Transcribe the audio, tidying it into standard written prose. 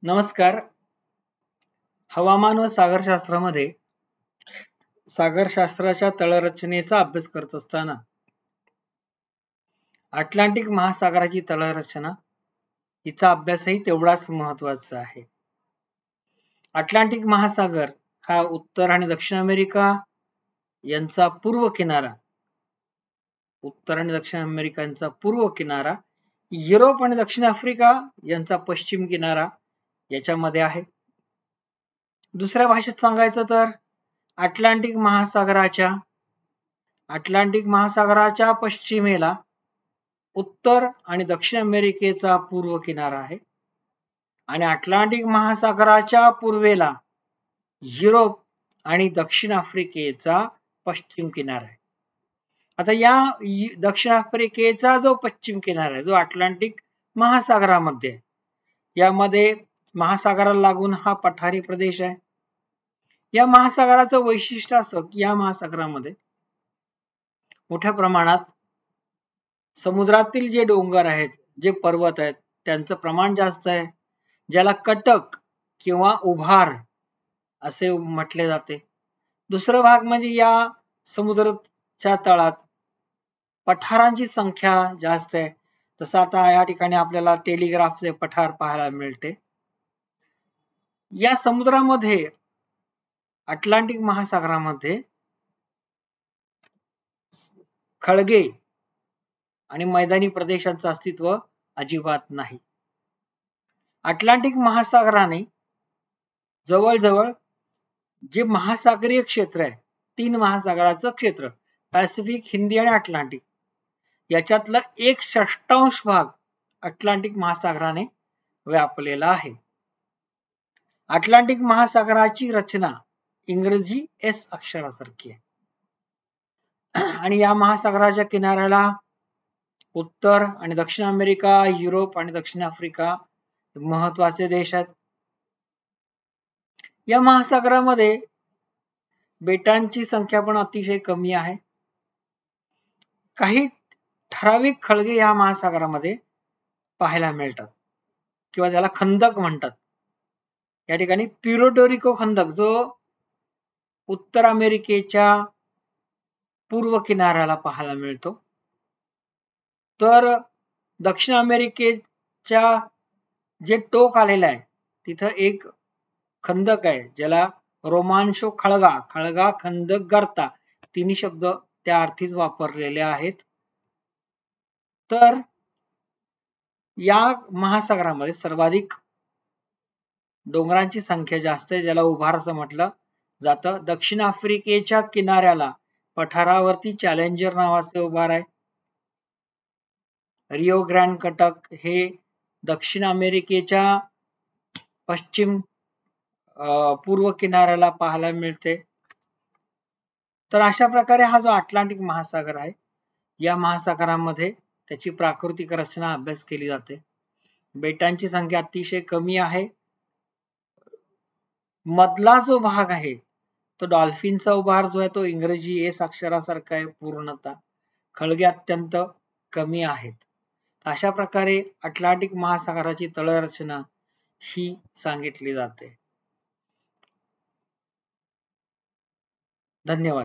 नमस्कार. हवामान व सागरशास्त्रामध्ये सागरशास्त्राच्या तळरचनेचा अभ्यास करत असताना अटलांटिक महासागराची तळरचना हिचा अभ्यासही तेवढाच महत्वाचा आहे. अटलांटिक महासागर हा उत्तर आणि दक्षिण अमेरिका यांचा पूर्व किनारा, उत्तर आणि दक्षिण अमेरिकांचा पूर्व किनारा, युरोप आणि दक्षिण आफ्रिका यांचा पश्चिम किनारा याच्यामध्ये आहे. दुसऱ्या भाषेत सांगायचं तर अटलांटिक महासागराच्या पश्चिमेला उत्तर आणि दक्षिण अमेरिकेचा पूर्व किनारा आहे आणि अटलांटिक महासागराच्या पूर्वेला युरोप आणि दक्षिण आफ्रिकेचा पश्चिम किनारा आहे. आता या दक्षिण आफ्रिकेचा जो पश्चिम किनारा आहे, जो अटलांटिक महासागरामध्ये, यामध्ये महासागराला लागून हा पठारी प्रदेश आहे. या महासागराचं वैशिष्ट्य असं की या महासागरामध्ये मोठ्या प्रमाणात समुद्रातील जे डोंगर आहेत, जे पर्वत आहेत, त्यांचं प्रमाण जास्त आहे, ज्याला कटक किंवा उभार असे म्हटले जाते. दुसरा भाग म्हणजे या समुद्राच्या तळात पठारांची संख्या जास्त आहे. तसं आता या ठिकाणी आपल्याला टेलिग्राफचे पठार पाहायला मिळते. या समुद्रामध्ये, अटलांटिक महासागरामध्ये खळगे आणि मैदानी प्रदेशांचं अस्तित्व अजिबात नाही. अटलांटिक महासागराने जवळजवळ जे महासागरीय क्षेत्र आहे, 3 महासागराचं क्षेत्र, पॅसिफिक, हिंदी आणि अटलांटिक, याच्यातला 1/6 भाग अटलांटिक महासागराने व्यापलेला आहे. अटलांटिक महासागराची रचना इंग्रजी एस अक्षरासारखी आहे आणि या महासागराच्या किनाऱ्याला उत्तर आणि दक्षिण अमेरिका, युरोप आणि दक्षिण आफ्रिका महत्वाचे देश आहेत. या महासागरामध्ये बेटांची संख्या पण अतिशय कमी आहे. काही ठराविक खळगे या महासागरामध्ये पाहायला मिळतात किंवा त्याला खंदक म्हणतात. या ठिकाणी प्युर्टो खंदक, जो उत्तर अमेरिकेच्या पूर्व किनाऱ्याला पाहायला मिळतो, तर दक्षिण अमेरिकेच्या जे टोक आलेलं आहे तिथं एक खंदक आहे, ज्याला रोमांशो खळगा खंदक गर्ता, तिन्ही शब्द त्या अर्थीच वापरलेले आहेत. तर या महासागरामध्ये सर्वाधिक डोंगरांची संख्या जास्त आहे, ज्याला उभार असं म्हटलं जातं. दक्षिण आफ्रिकेच्या किनाऱ्याला पठारावरती चॅलेंजर नावाचे उभार आहे. रिओ ग्रँड कटक हे दक्षिण अमेरिकेच्या पश्चिम पूर्व किनाऱ्याला पाहायला मिळते. तर अशा प्रकारे हा जो अटलांटिक महासागर आहे, या महासागरामध्ये त्याची प्राकृतिक रचना अभ्यास केली जाते. बेटांची संख्या अतिशय कमी आहे. मधला जो भाग आहे तो डॉल्फिनचा उभार जो आहे तो इंग्रजी एस अक्षरासारखा आहे पूर्णतः. खळगे अत्यंत कमी आहेत. अशा प्रकारे अटलांटिक महासागराची तळरचना ही सांगितली जाते. धन्यवाद.